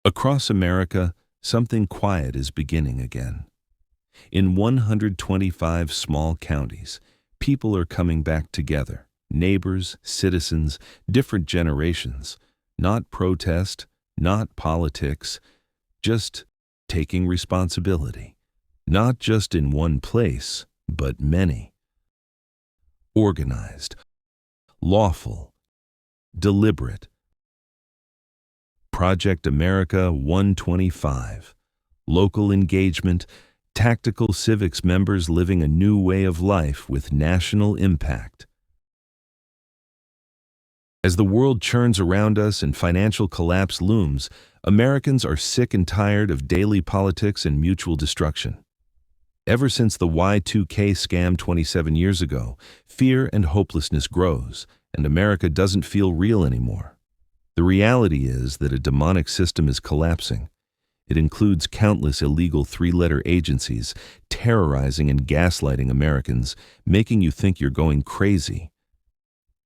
Across America, something quiet is beginning again. In 125 small counties, people are coming back together, neighbors, citizens, different generations, not protest, not politics, just taking responsibility, not just in one place, but many. Organized, lawful, deliberate. Project America 125, local engagement, Tactical Civics members living a new way of life with national impact. As the world churns around us and financial collapse looms, Americans are sick and tired of daily politics and mutual destruction. Ever since the Y2K scam 27 years ago, fear and hopelessness grows, and America doesn't feel real anymore. The reality is that a demonic system is collapsing. It includes countless illegal three-letter agencies terrorizing and gaslighting Americans, making you think you're going crazy.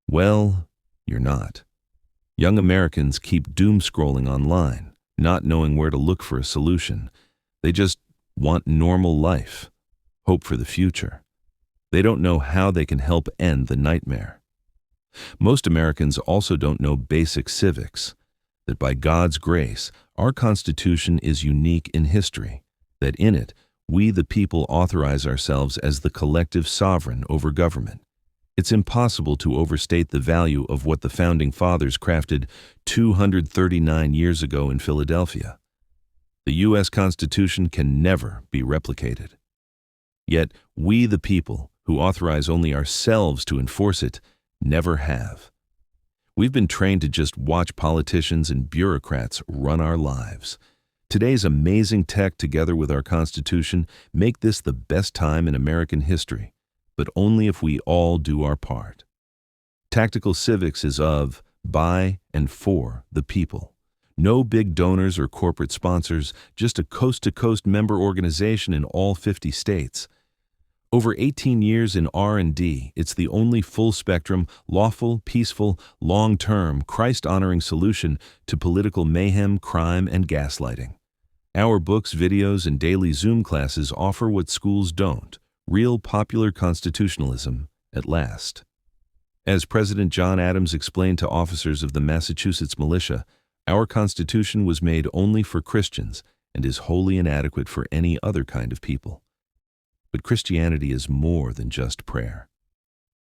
Well, you're not. Young Americans keep doom-scrolling online, not knowing where to look for a solution. They just want normal life, hope for the future. They don't know how they can help end the nightmare. Most Americans also don't know basic civics, that by God's grace, our Constitution is unique in history, that in it, we the people authorize ourselves as the collective sovereign over government. It's impossible to overstate the value of what the Founding Fathers crafted 239 years ago in Philadelphia. The U.S. Constitution can never be replicated. Yet, we the people, who authorize only ourselves to enforce it, never have. We've been trained to just watch politicians and bureaucrats run our lives. Today's amazing tech, together with our Constitution, make this the best time in American history, but only if we all do our part. Tactical Civics is of, by, and for the people. No big donors or corporate sponsors, just a coast-to-coast member organization in all 50 states. Over 18 years in R&D, it's the only full-spectrum, lawful, peaceful, long-term, Christ-honoring solution to political mayhem, crime, and gaslighting. Our books, videos, and daily Zoom classes offer what schools don't: real popular constitutionalism at last. As President John Adams explained to officers of the Massachusetts militia, our Constitution was made only for Christians and is wholly inadequate for any other kind of people. But Christianity is more than just prayer.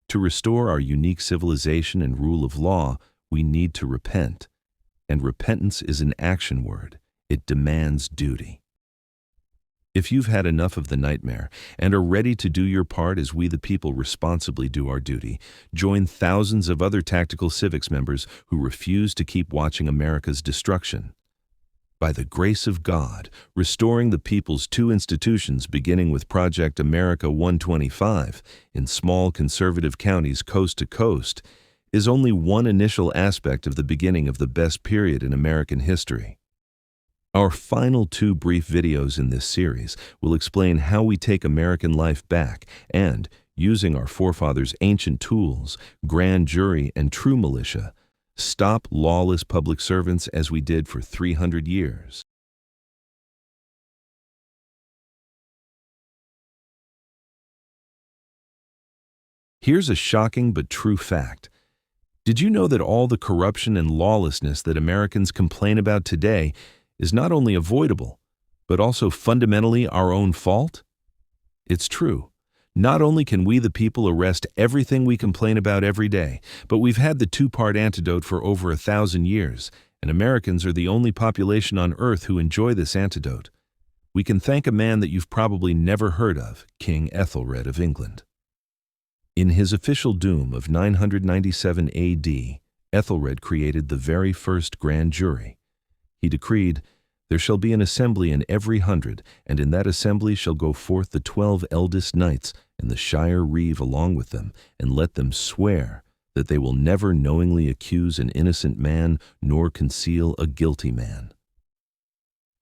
To restore our unique civilization and rule of law, we need to repent. And repentance is an action word. It demands duty. If you've had enough of the nightmare and are ready to do your part as we the people responsibly do our duty, join thousands of other Tactical Civics members who refuse to keep watching America's destruction. By the grace of God, restoring the people's two institutions, beginning with Project America 125 in small conservative counties coast to coast, is only one initial aspect of the beginning of the best period in American history. Our final two brief videos in this series will explain how we take American life back and, using our forefathers' ancient tools, grand jury and true militia, stop lawless public servants as we did for 300 years. Here's a shocking but true fact. Did you know that all the corruption and lawlessness that Americans complain about today is not only avoidable, but also fundamentally our own fault? It's true. Not only can we the people arrest everything we complain about every day, but we've had the two-part antidote for over 1,000 years, and Americans are the only population on Earth who enjoy this antidote. We can thank a man that you've probably never heard of, King Ethelred of England. In his official doom of 997 A.D., Ethelred created the very first grand jury. He decreed, "There shall be an assembly in every 100, and in that assembly shall go forth the 12 eldest knights, and the shire reeve along with them, and let them swear that they will never knowingly accuse an innocent man, nor conceal a guilty man."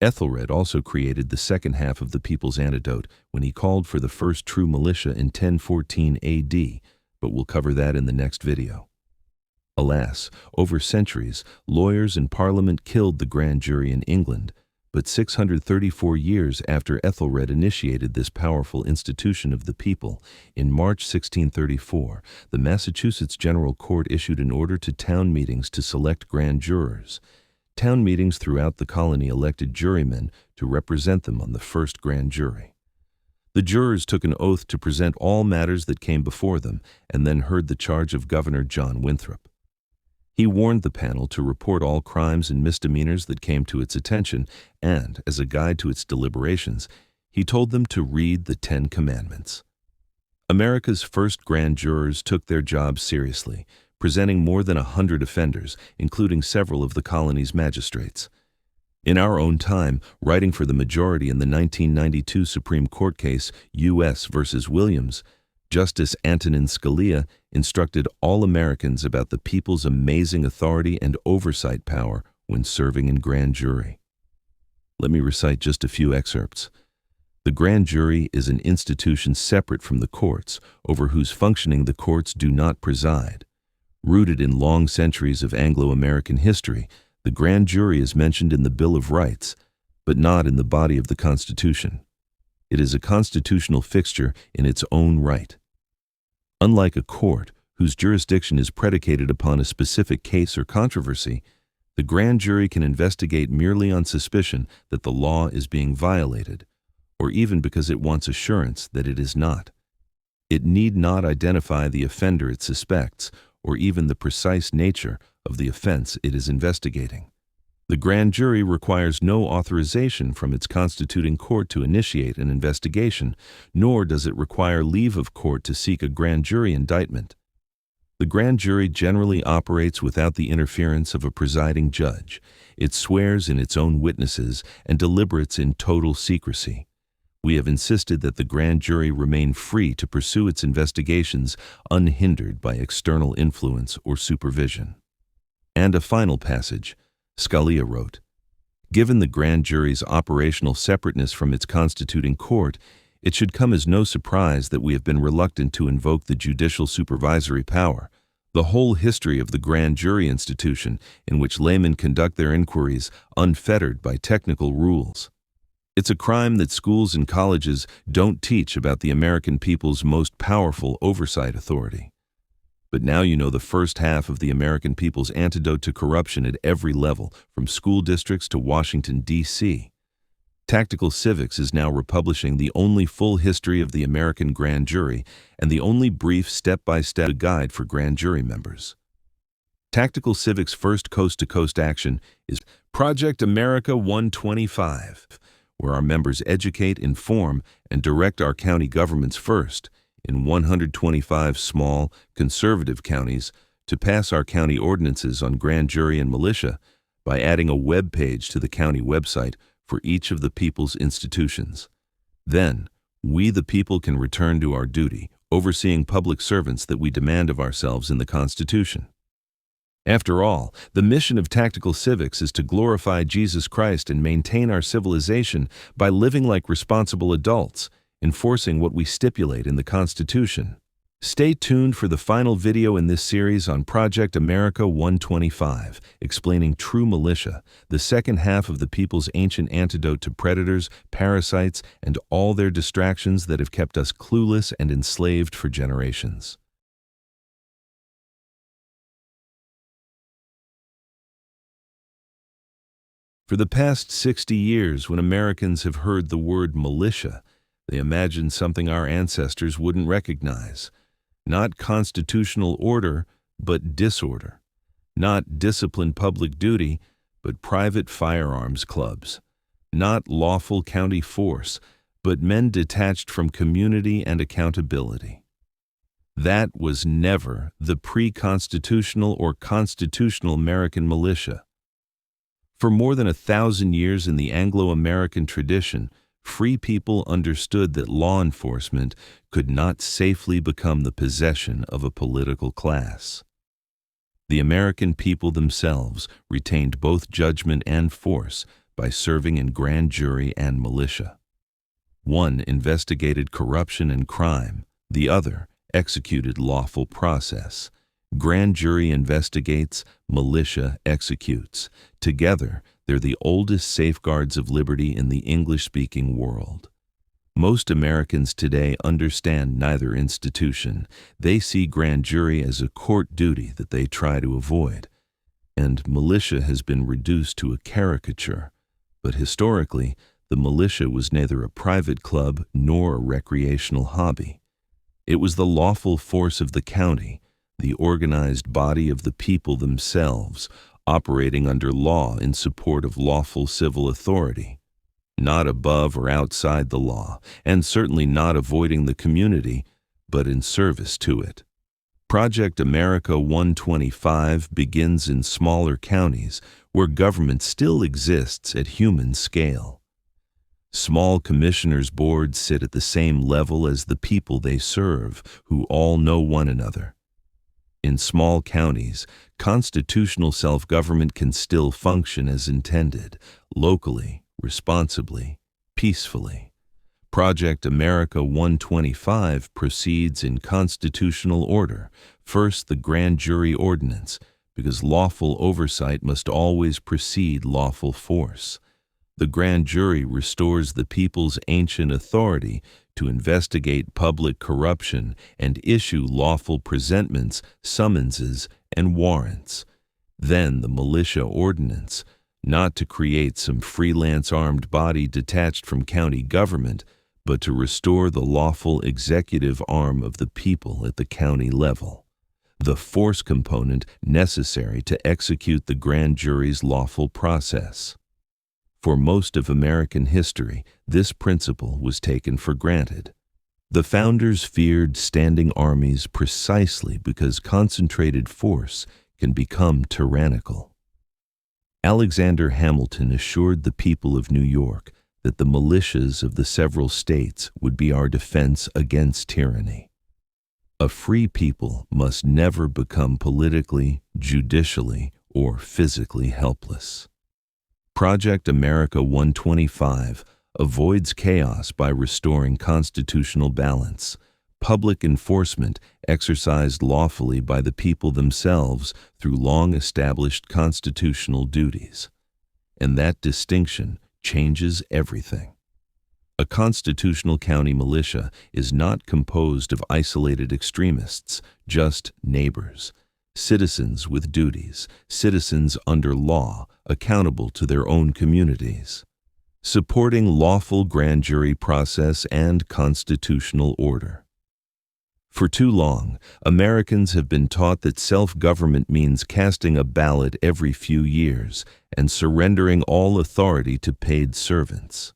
Ethelred also created the second half of the people's antidote when he called for the first true militia in 1014 AD, but we'll cover that in the next video. Alas, over centuries, lawyers and Parliament killed the grand jury in England, but 634 years after Ethelred initiated this powerful institution of the people, in March 1634, the Massachusetts General Court issued an order to town meetings to select grand jurors. Town meetings throughout the colony elected jurymen to represent them on the first grand jury. The jurors took an oath to present all matters that came before them and then heard the charge of Governor John Winthrop. He warned the panel to report all crimes and misdemeanors that came to its attention, and, as a guide to its deliberations, he told them to read the 10 Commandments. America's first grand jurors took their job seriously, presenting more than 100 offenders, including several of the colony's magistrates. In our own time, writing for the majority in the 1992 Supreme Court case U.S. v. Williams, Justice Antonin Scalia instructed all Americans about the people's amazing authority and oversight power when serving in grand jury. Let me recite just a few excerpts. The grand jury is an institution separate from the courts, over whose functioning the courts do not preside. Rooted in long centuries of Anglo-American history, the grand jury is mentioned in the Bill of Rights, but not in the body of the Constitution. It is a constitutional fixture in its own right. Unlike a court, whose jurisdiction is predicated upon a specific case or controversy, the grand jury can investigate merely on suspicion that the law is being violated, or even because it wants assurance that it is not. It need not identify the offender it suspects, or even the precise nature of the offense it is investigating. The grand jury requires no authorization from its constituting court to initiate an investigation, nor does it require leave of court to seek a grand jury indictment. The grand jury generally operates without the interference of a presiding judge. It swears in its own witnesses and deliberates in total secrecy. We have insisted that the grand jury remain free to pursue its investigations unhindered by external influence or supervision. And a final passage. Scalia wrote, "Given the grand jury's operational separateness from its constituting court, it should come as no surprise that we have been reluctant to invoke the judicial supervisory power. The whole history of the grand jury institution, in which laymen conduct their inquiries unfettered by technical rules. It's a crime that schools and colleges don't teach about the American people's most powerful oversight authority. But now you know the first half of the American people's antidote to corruption at every level, from school districts to Washington, D.C. Tactical Civics is now republishing the only full history of the American grand jury and the only brief step-by-step guide for grand jury members. Tactical Civics' first coast-to-coast action is Project America 125, where our members educate, inform, and direct our county governments first, in 125 small, conservative counties, to pass our county ordinances on grand jury and militia by adding a web page to the county website for each of the people's institutions. Then, we the people can return to our duty, overseeing public servants that we demand of ourselves in the Constitution. After all, the mission of Tactical Civics is to glorify Jesus Christ and maintain our civilization by living like responsible adults, enforcing what we stipulate in the Constitution. Stay tuned for the final video in this series on Project America 125, explaining true militia, the second half of the people's ancient antidote to predators, parasites, and all their distractions that have kept us clueless and enslaved for generations. For the past 60 years, when Americans have heard the word militia, they imagine something our ancestors wouldn't recognize. Not constitutional order, but disorder. Not disciplined public duty, but private firearms clubs. Not lawful county force, but men detached from community and accountability. That was never the pre-constitutional or constitutional American militia. For more than 1,000 years in the Anglo-American tradition, free people understood that law enforcement could not safely become the possession of a political class. The American people themselves retained both judgment and force by serving in grand jury and militia. One investigated corruption and crime, the other executed lawful process, Grand jury investigates, militia executes. Together, they're the oldest safeguards of liberty in the English-speaking world. Most Americans today understand neither institution. They see grand jury as a court duty that they try to avoid. And militia has been reduced to a caricature. But historically, the militia was neither a private club nor a recreational hobby. It was the lawful force of the county, the organized body of the people themselves, operating under law in support of lawful civil authority. Not above or outside the law, and certainly not avoiding the community, but in service to it. Project America 125 begins in smaller counties where government still exists at human scale. Small commissioners' boards sit at the same level as the people they serve, who all know one another. In small counties, constitutional self-government can still function as intended, locally, responsibly, peacefully. Project America 125 proceeds in constitutional order. First, the grand jury ordinance, because lawful oversight must always precede lawful force. The grand jury restores the people's ancient authority to investigate public corruption and issue lawful presentments, summonses, and warrants. Then the militia ordinance, not to create some freelance armed body detached from county government, but to restore the lawful executive arm of the people at the county level, the force component necessary to execute the grand jury's lawful process. For most of American history, this principle was taken for granted. The founders feared standing armies precisely because concentrated force can become tyrannical. Alexander Hamilton assured the people of New York that the militias of the several states would be our defense against tyranny. A free people must never become politically, judicially, or physically helpless. Project America 125 avoids chaos by restoring constitutional balance, public enforcement exercised lawfully by the people themselves through long-established constitutional duties. And that distinction changes everything. A constitutional county militia is not composed of isolated extremists, just neighbors, citizens with duties, citizens under law, accountable to their own communities, supporting lawful grand jury process and constitutional order. For too long, Americans have been taught that self-government means casting a ballot every few years and surrendering all authority to paid servants.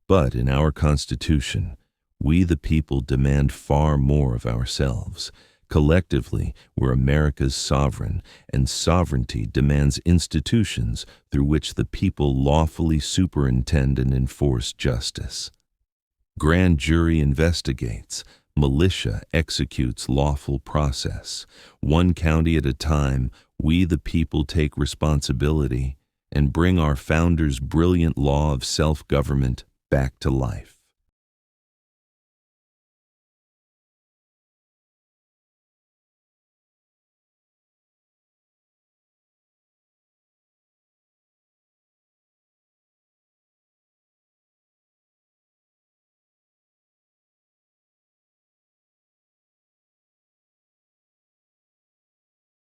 But in our Constitution, we the people demand far more of ourselves. Collectively, we're America's sovereign, and sovereignty demands institutions through which the people lawfully superintend and enforce justice. Grand jury investigates, militia executes lawful process. One county at a time, we the people take responsibility and bring our founders' brilliant law of self-government back to life.